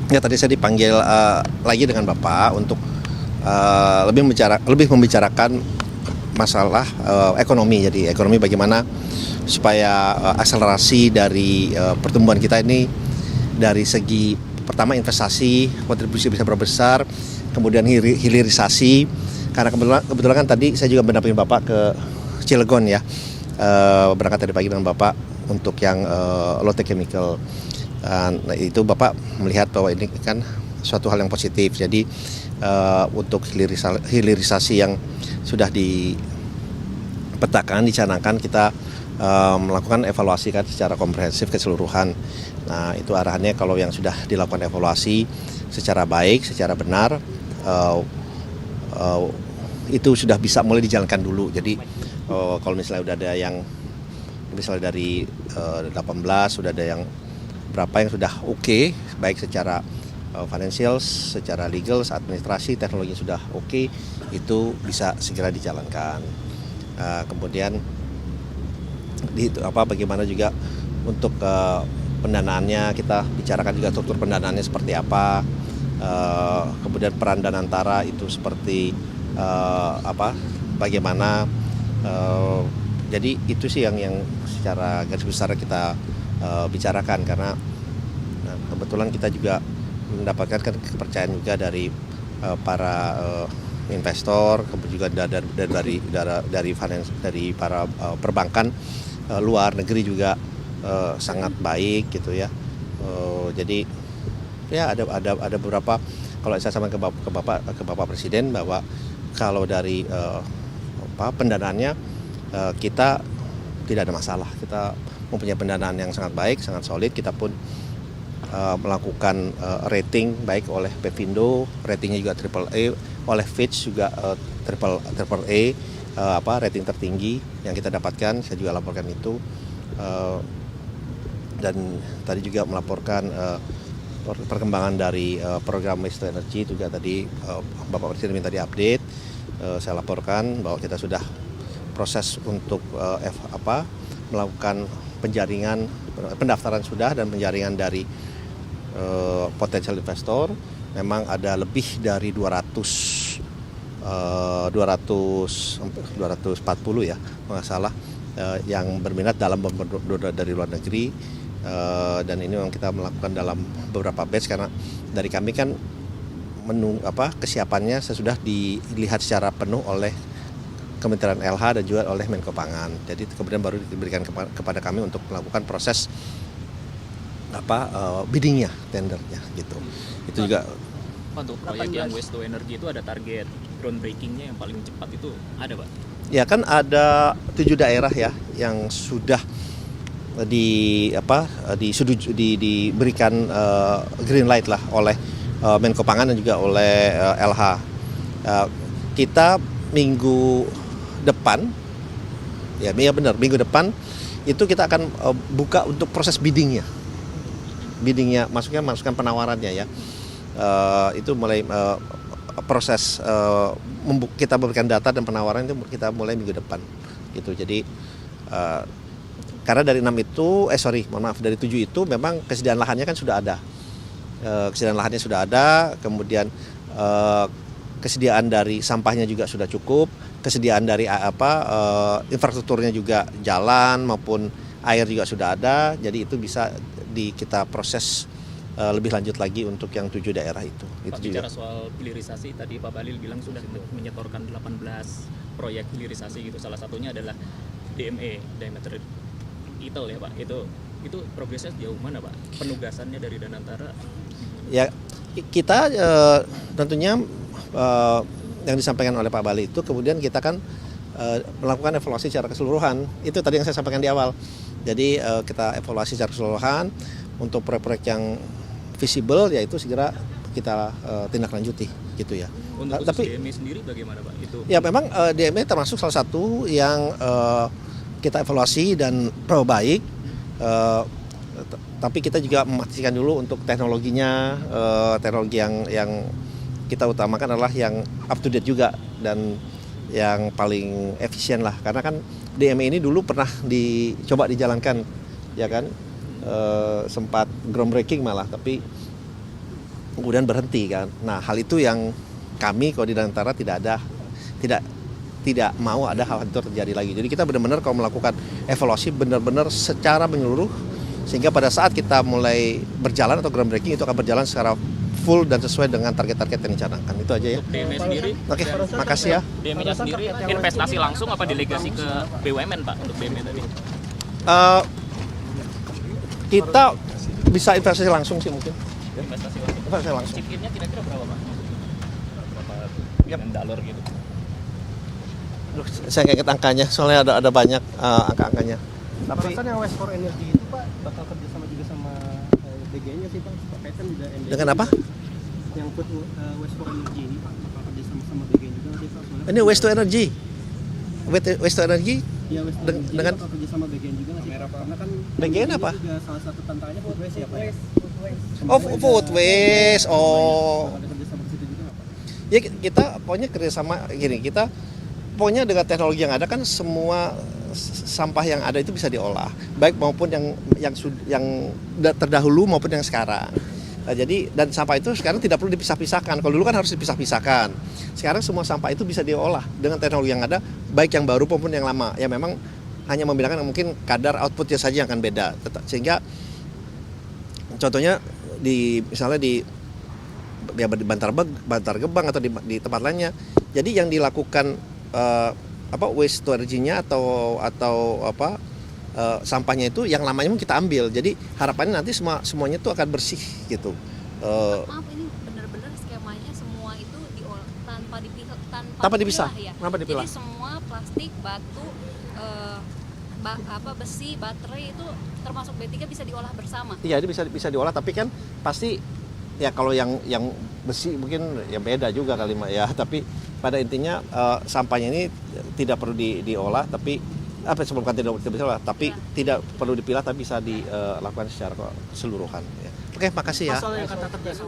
Ya tadi saya dipanggil lagi dengan Bapak untuk lebih membicarakan masalah ekonomi. Jadi ekonomi bagaimana supaya akselerasi dari pertumbuhan kita ini dari segi pertama investasi kontribusi bisa berbesar, kemudian hilirisasi. Karena kebetulan kan tadi saya juga mendampingi Bapak ke Cilegon ya, berangkat tadi pagi dengan Bapak untuk yang Lotte Chemical. Nah, itu Bapak melihat bahwa ini kan suatu hal yang positif. Jadi untuk hilirisasi yang sudah dipetakan, dicanangkan, kita melakukan evaluasi kan secara komprehensif keseluruhan. Nah, itu arahannya kalau yang sudah dilakukan evaluasi secara baik, secara benar, itu sudah bisa mulai dijalankan dulu. Jadi kalau misalnya udah ada yang misalnya dari 18 sudah ada yang berapa yang sudah oke, baik secara financial, secara legal, administrasi, teknologi sudah oke, itu bisa segera dijalankan. Kemudian bagaimana juga untuk pendanaannya, kita bicarakan juga struktur pendanaannya seperti apa, kemudian peran Danantara itu seperti bagaimana. Jadi itu sih yang secara garis besar kita bicarakan, karena kebetulan kita juga mendapatkan kepercayaan juga dari para investor, kemudian dari para perbankan luar negeri juga sangat baik gitu ya. Jadi ya ada beberapa, kalau saya sampaikan ke Bapak Presiden bahwa kalau dari pendanaannya kita tidak ada masalah. Kita mempunyai pendanaan yang sangat baik, sangat solid. Kita pun melakukan rating baik oleh Pevindo, ratingnya juga AAA, oleh Fitch juga AAA, rating tertinggi yang kita dapatkan. Saya juga laporkan itu, dan tadi juga melaporkan perkembangan dari program Waste to Energy juga tadi Bapak Presiden minta di-update. Saya laporkan bahwa kita sudah proses untuk melakukan penjaringan, pendaftaran sudah, dan penjaringan dari potensial investor. Memang ada lebih dari 240 ya, nggak salah, yang berminat dari luar negeri, dan ini memang kita melakukan dalam beberapa batch, karena dari kami kan kesiapannya sesudah dilihat secara penuh oleh Kementerian LH dan juga oleh Menko Pangan. Jadi kemudian baru diberikan kepada kami untuk melakukan proses biddingnya, tendernya gitu. Itu juga untuk proyek yang Waste to Energy itu ada target groundbreakingnya yang paling cepat itu ada, Pak? Ya kan ada 7 daerah ya yang sudah diberikan green light lah oleh Menko Pangan dan juga oleh LH. Kita minggu depan, minggu depan itu kita akan buka untuk proses biddingnya, masukkan penawarannya ya. Itu mulai proses kita memberikan data dan penawaran itu kita mulai minggu depan gitu. Jadi karena dari 6 itu, dari 7 itu memang kesediaan lahannya kan sudah ada. Kemudian kesediaan dari sampahnya juga sudah cukup, kesediaan dari infrastrukturnya juga, jalan maupun air juga sudah ada. Jadi itu bisa kita proses lebih lanjut lagi untuk yang 7 daerah itu. Pak, bicara soal hilirisasi, tadi Pak Bahlil bilang sudah menyetorkan 18 proyek hilirisasi gitu. Salah satunya adalah DME, Diameter Ital ya Pak. Itu progresnya jauh mana Pak? Penugasannya dari Danantara? Ya, kita tentunya yang disampaikan oleh Pak Bahlil itu kemudian kita kan melakukan evaluasi secara keseluruhan. Itu tadi yang saya sampaikan di awal. Jadi kita evaluasi secara keseluruhan untuk proyek-proyek yang visible, yaitu segera kita tindak lanjuti gitu ya. Untuk tapi DME sendiri bagaimana Pak? Itu ya memang DME termasuk salah satu yang kita evaluasi dan baik. Tapi kita juga memastikan dulu untuk teknologinya, teknologi yang kita utamakan adalah yang up to date juga dan yang paling efisien lah, karena kan DME ini dulu pernah dicoba dijalankan ya kan, sempat groundbreaking malah, tapi kemudian berhenti kan. Nah, hal itu yang kami kalau di Danantara tidak mau ada hal itu terjadi lagi. Jadi kita benar-benar kalau melakukan evaluasi benar-benar secara menyeluruh, sehingga pada saat kita mulai berjalan atau groundbreaking itu akan berjalan secara full dan sesuai dengan target-target yang dicanangkan. Itu aja ya. Untuk DME sendiri, Oke, makasih ya. DME-nya sendiri investasi langsung apa delegasi ke BUMN Pak untuk DME tadi? Kita bisa investasi langsung sih mungkin. Investasi langsung. Investasi langsung. Chip-in-nya kira-kira berapa Pak? Berapa billion dollar gitu? Aduh, saya nggak ingat angkanya, soalnya ada banyak angka-angkanya. Tapi Perasan yang West for Energy itu Pak bakal kerjasama juga sama DG-nya sih Pak, terkait kan juga NDC. dengan apa? Yang food West for Energy ini Pak bakal kerjasama sama DG juga sih Pak. Soalnya Ini waste to energy. Waste to energy ya West for dengan- Energy dengan- bakal kerjasama DG juga nggak sih Pak? Karena kan DG-nya apa? juga salah satu tantangannya food waste ya Pak. Oh, food waste. Oh. Bakal ada kerjasama ke situ juga nggak Pak? Ya kita pokoknya kerjasama gini, kita pokoknya dengan teknologi yang ada kan semua sampah yang ada itu bisa diolah, baik maupun yang terdahulu maupun yang sekarang. Nah, jadi dan sampah itu sekarang tidak perlu dipisah-pisahkan. Kalau dulu kan harus dipisah-pisahkan. Sekarang semua sampah itu bisa diolah dengan teknologi yang ada, baik yang baru maupun yang lama. Ya memang hanya membedakan mungkin kadar outputnya saja yang akan beda. Sehingga contohnya misalnya di Bantar Gebang atau di tempat lainnya. Jadi yang dilakukan waste to energy-nya atau sampahnya itu yang lamanya kita ambil. Jadi harapannya nanti semuanya itu akan bersih gitu. Maaf, ini benar-benar skemanya semua itu diolah Tanpa dipisah. ya. Tanpa dipilah. Jadi semua plastik, batu, besi, baterai itu termasuk B3 bisa diolah bersama. Iya, ini bisa diolah, tapi kan pasti ya kalau yang besi mungkin ya beda juga kali ya. Tapi pada intinya sampahnya ini tidak perlu diolah, tapi sebelum tidak diolah, tapi tidak perlu dipilah, tapi bisa dilakukan secara keseluruhan. Ya. Oke, makasih ya. Pasal yang kata kerjasama